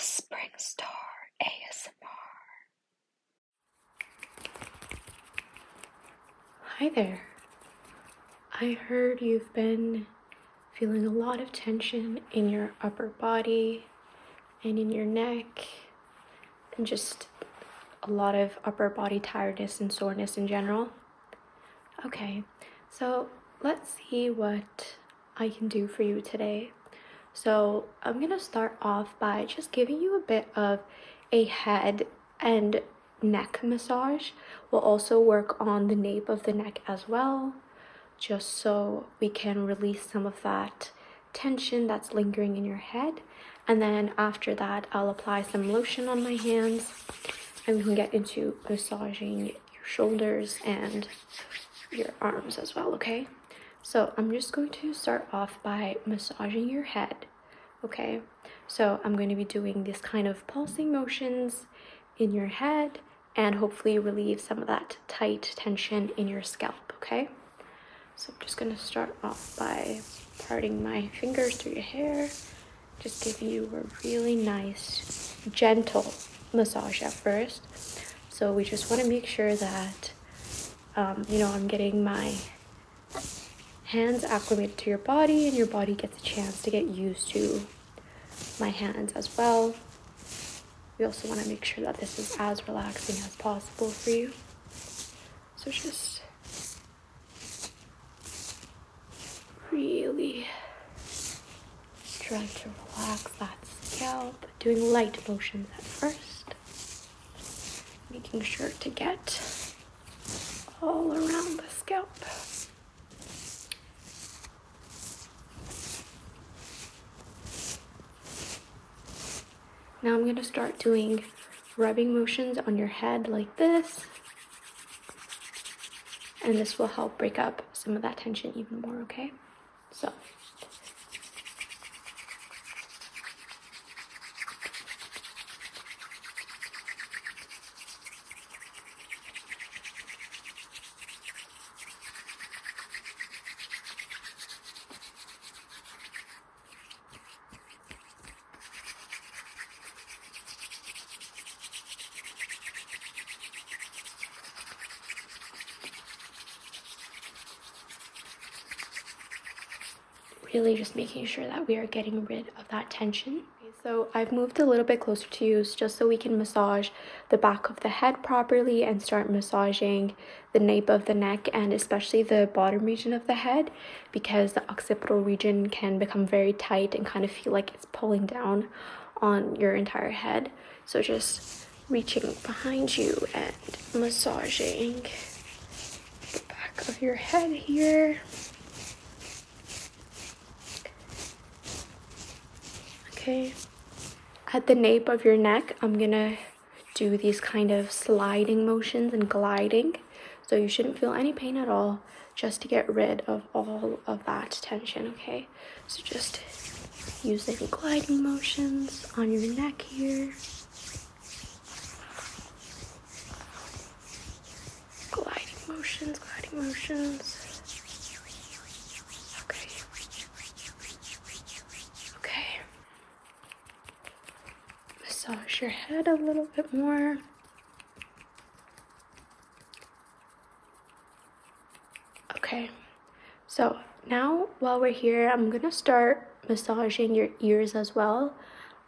Spring Star ASMR. Hi there. I heard you've been feeling a lot of tension in your upper body and in your neck, and just a lot of upper body tiredness and soreness in general. Okay, so let's see what I can do for you today. So I'm gonna start off by just giving you a bit of a head and neck massage. We'll also work on the nape of the neck as well, just so we can release some of that tension that's lingering in your head. And then after that, I'll apply some lotion on my hands and we can get into massaging your shoulders and your arms as well, okay? So I'm just going to start off by massaging your head, okay? So I'm going to be doing this kind of pulsing motions in your head and hopefully relieve some of that tight tension in your scalp, okay? So I'm just going to start off by parting my fingers through your hair, just giving you a really nice, gentle massage at first. So we just want to make sure that, I'm getting my hands acclimated to your body and your body gets a chance to get used to my hands as well. We also want to make sure that this is as relaxing as possible for you. So just really try to relax that scalp, doing light motions at first, making sure to get all around the scalp. Now I'm going to start doing rubbing motions on your head like this. And this will help break up some of that tension even more, okay? So. Really just making sure that we are getting rid of that tension. So I've moved a little bit closer to you just so we can massage the back of the head properly and start massaging the nape of the neck and especially the bottom region of the head, because the occipital region can become very tight and kind of feel like it's pulling down on your entire head. So just reaching behind you and massaging the back of your head here. Okay, at the nape of your neck, I'm gonna do these kind of sliding motions and gliding. So you shouldn't feel any pain at all, just to get rid of all of that tension, okay? So just using gliding motions on your neck here. Gliding motions, gliding motions. Massage your head a little bit more. Okay, so now while we're here, I'm gonna start massaging your ears as well.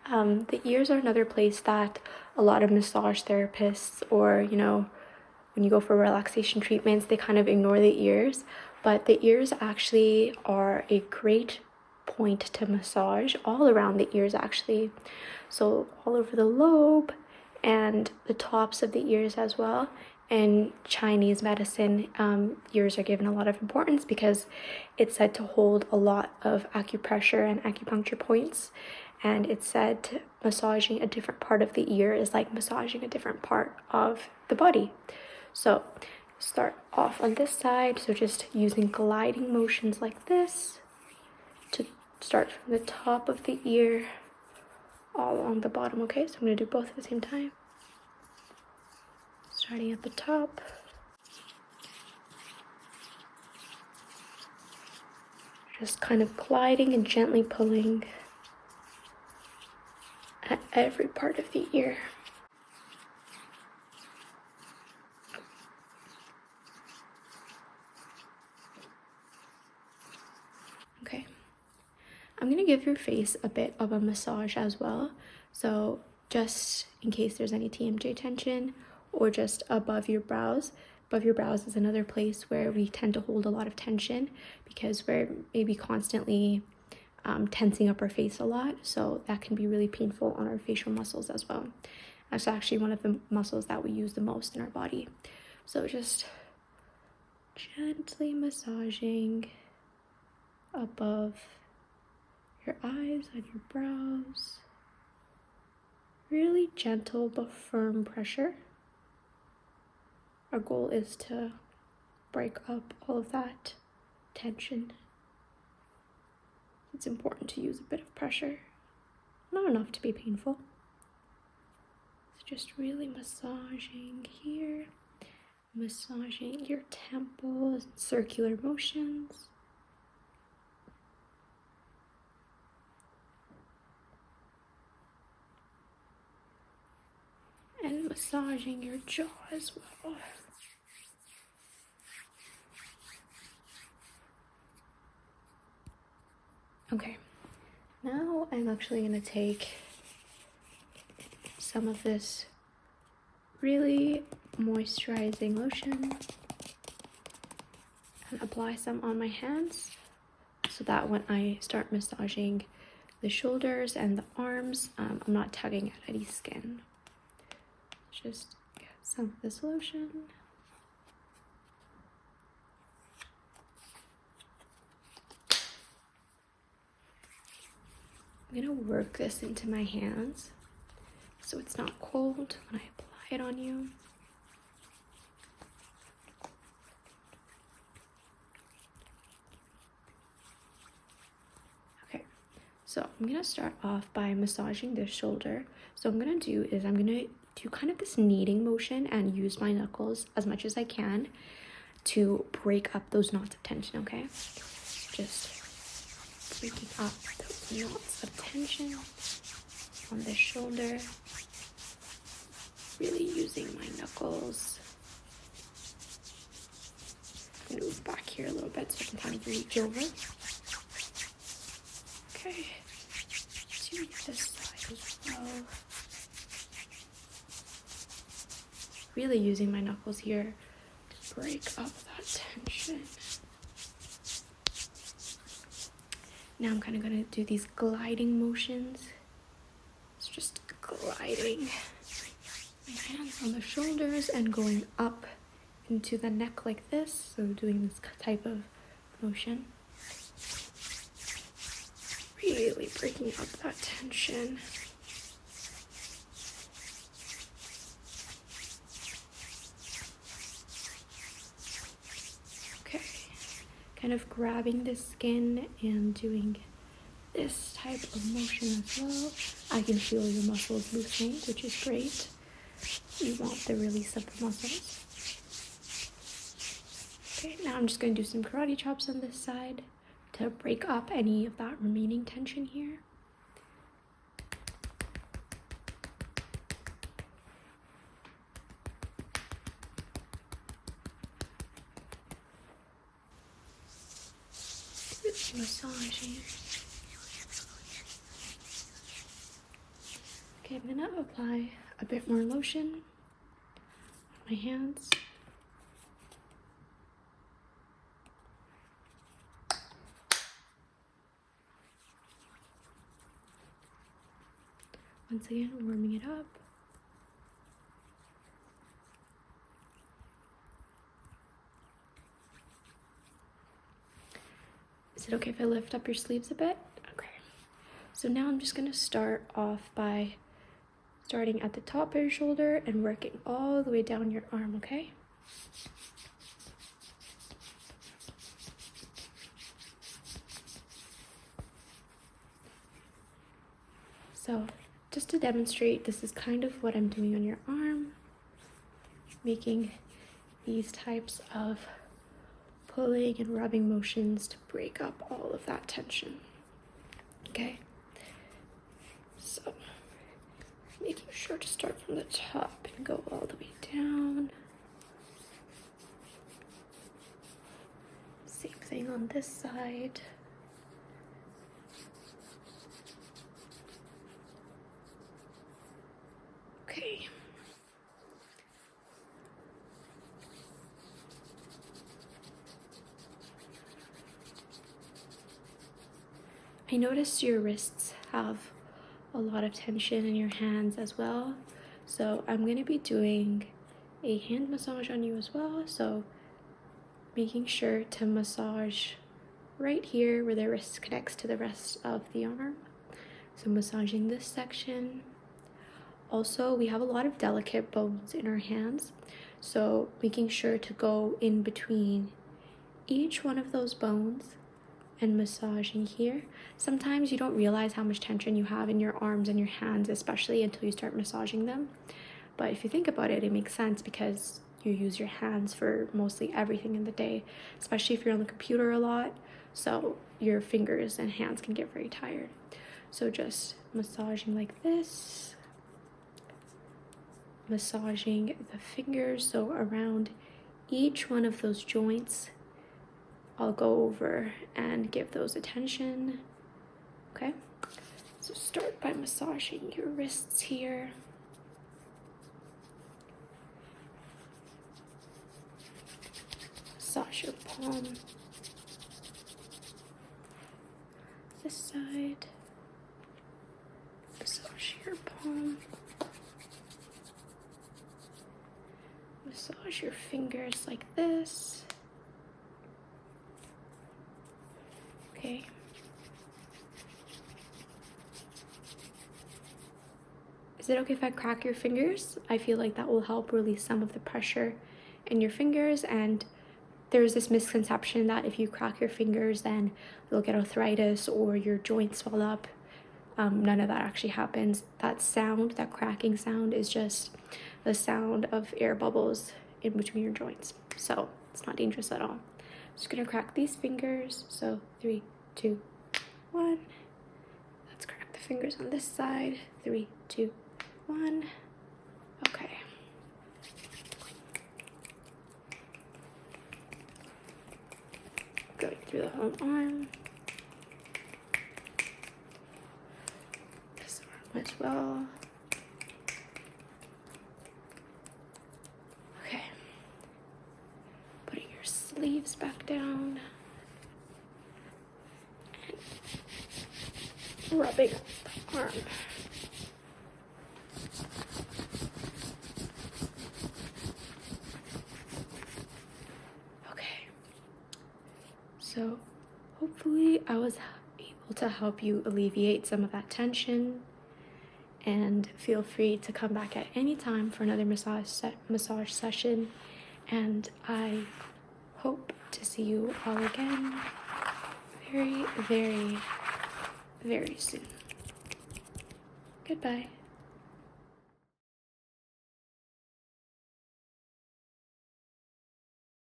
The ears are another place that a lot of massage therapists, or when you go for relaxation treatments, they kind of ignore the ears, but the ears actually are a great point to massage all around the ears actually. So all over the lobe and the tops of the ears as well. In Chinese medicine, ears are given a lot of importance because it's said to hold a lot of acupressure and acupuncture points. And it's said massaging a different part of the ear is like massaging a different part of the body. So start off on this side. So just using gliding motions like this to start from the top of the ear all along the bottom, okay? So I'm going to do both at the same time. Starting at the top. Just kind of gliding and gently pulling at every part of the ear. Okay, I'm gonna give your face a bit of a massage as well. So just in case there's any TMJ tension, or just above your brows. Above your brows is another place where we tend to hold a lot of tension because we're maybe constantly tensing up our face a lot. So that can be really painful on our facial muscles as well. That's actually one of the muscles that we use the most in our body. So just gently massaging above your eyes and your brows. Really gentle but firm pressure. Our goal is to break up all of that tension. It's important to use a bit of pressure, not enough to be painful. So just really massaging here, massaging your temples, circular motions. And massaging your jaw as well. Okay, now I'm actually going to take some of this really moisturizing lotion and apply some on my hands so that when I start massaging the shoulders and the arms, I'm not tugging at any skin. Just get some of this lotion. I'm gonna work this into my hands so it's not cold when I apply it on you. Okay, so I'm gonna start off by massaging this shoulder. So what I'm gonna do is I'm gonna do kind of this kneading motion and use my knuckles as much as I can to break up those knots of tension, okay? Just breaking up those knots of tension on the shoulder. Really using my knuckles. I'm gonna move back here a little bit so I can kind of reach over. Okay, do this side as well. Really using my knuckles here to break up that tension. Now I'm kind of going to do these gliding motions. It's just gliding my hands on the shoulders and going up into the neck like this. So doing this type of motion. Really breaking up that tension. Okay, kind of grabbing the skin and doing this type of motion as well. I can feel your muscles loosening, which is great. You want the release of the muscles. Okay, now I'm just going to do some karate chops on this side to break up any of that remaining tension here. Massaging. Okay, I'm gonna apply a bit more lotion on my hands. Once again, warming it up. Is it okay if I lift up your sleeves a bit? Okay. So now I'm just going to start off by starting at the top of your shoulder and working all the way down your arm, okay? So just to demonstrate, this is kind of what I'm doing on your arm, making these types of pulling and rubbing motions to break up all of that tension. Okay, so sure to start from the top and go all the way down. Same thing on this side. Okay. I noticed your wrists have a lot of tension in your hands as well. So I'm going to be doing a hand massage on you as well. So making sure to massage right here where the wrist connects to the rest of the arm. So massaging this section. Also, we have a lot of delicate bones in our hands. So making sure to go in between each one of those bones and massaging here. Sometimes you don't realize how much tension you have in your arms and your hands, especially until you start massaging them. But if you think about it, it makes sense because you use your hands for mostly everything in the day, especially if you're on the computer a lot. So your fingers and hands can get very tired. So just massaging like this, massaging the fingers. So around each one of those joints, I'll go over and give those attention. Okay, so start by massaging your wrists here. Massage your palm. This side. Massage your palm. Massage your fingers like this. Okay. Is it okay if I crack your fingers? I feel like that will help release some of the pressure in your fingers, and there's this misconception that if you crack your fingers then you'll get arthritis or your joints swell up. None of that actually happens. That sound, that cracking sound, is just the sound of air bubbles in between your joints. So it's not dangerous at all. Just gonna crack these fingers. So 3, 2, 1. Let's crack the fingers on this side. 3, 2, 1. Okay. Going through the whole arm. This arm as well. Okay. Putting your sleeves back down. And rubbing the arm. So hopefully I was able to help you alleviate some of that tension, and feel free to come back at any time for another massage session, and I hope to see you all again very, very, very soon. Goodbye.